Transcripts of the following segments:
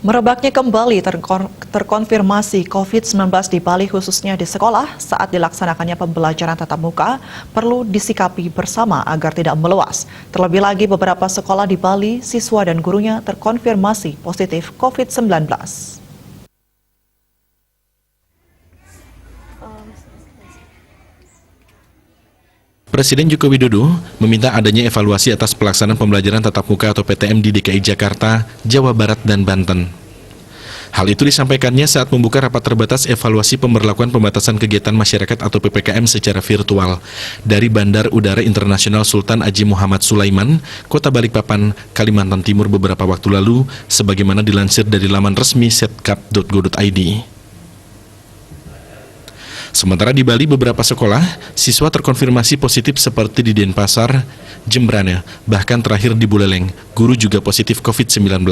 Merebaknya kembali terkonfirmasi COVID-19 di Bali khususnya di sekolah saat dilaksanakannya pembelajaran tatap muka perlu disikapi bersama agar tidak meluas. Terlebih lagi beberapa sekolah di Bali, siswa dan gurunya terkonfirmasi positif COVID-19. Presiden Joko Widodo meminta adanya evaluasi atas pelaksanaan pembelajaran tatap muka atau PTM di DKI Jakarta, Jawa Barat, dan Banten. Hal itu disampaikannya saat membuka rapat terbatas evaluasi pemberlakuan pembatasan kegiatan masyarakat atau PPKM secara virtual dari Bandar Udara Internasional Sultan Haji Muhammad Sulaiman, Kota Balikpapan, Kalimantan Timur beberapa waktu lalu, sebagaimana dilansir dari laman resmi setkap.go.id. Sementara di Bali, beberapa sekolah, siswa terkonfirmasi positif seperti di Denpasar, Jembrana, bahkan terakhir di Buleleng, guru juga positif COVID-19.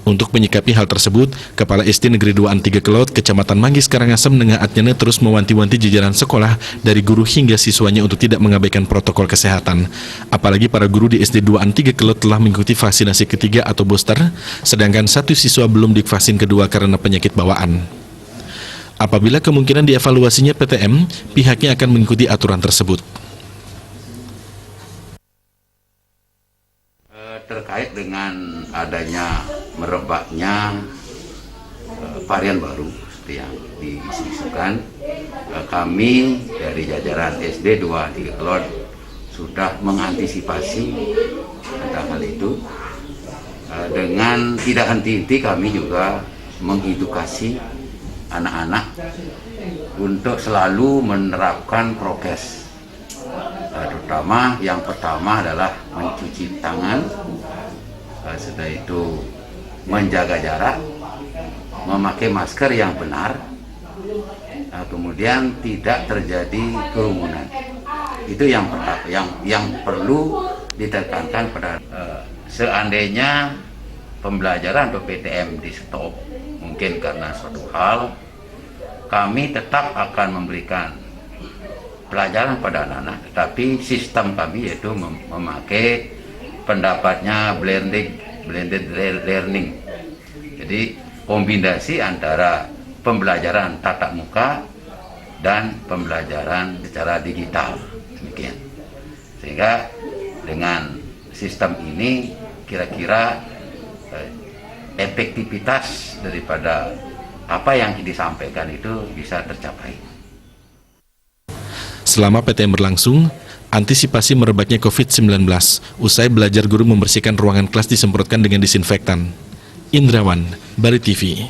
Untuk menyikapi hal tersebut, Kepala SD Negeri 2 An 3 Kelot, Kecamatan Manggis Karangasem, Nengah Atnyana terus mewanti-wanti jajaran sekolah dari guru hingga siswanya untuk tidak mengabaikan protokol kesehatan. Apalagi para guru di SD 2 An 3 Kelot telah mengikuti vaksinasi ketiga atau booster, sedangkan satu siswa belum divaksin kedua karena penyakit bawaan. Apabila kemungkinan dievaluasinya PTM, pihaknya akan mengikuti aturan tersebut. Terkait dengan adanya merebaknya varian baru seperti yang diisukan, kami dari jajaran SD 2 3 Kelot sudah mengantisipasi tentang hal itu. Dengan tidak henti-henti kami juga mengedukasi anak-anak untuk selalu menerapkan prokes, terutama yang pertama adalah mencuci tangan, setelah itu menjaga jarak, memakai masker yang benar, kemudian tidak terjadi kerumunan. Itu yang pertama, yang perlu ditekankan pada seandainya pembelajaran atau PTM di stop mungkin karena suatu hal, kami tetap akan memberikan pelajaran pada anak-anak, tetapi sistem kami yaitu memakai pendapatnya blended learning. Jadi kombinasi antara pembelajaran tatap muka dan pembelajaran secara digital, demikian. Sehingga dengan sistem ini kira-kira efektivitas daripada apa yang disampaikan itu bisa tercapai. Selama PTM berlangsung, antisipasi merebaknya COVID-19, usai belajar guru membersihkan ruangan kelas disemprotkan dengan disinfektan. Indrawan, Bali TV.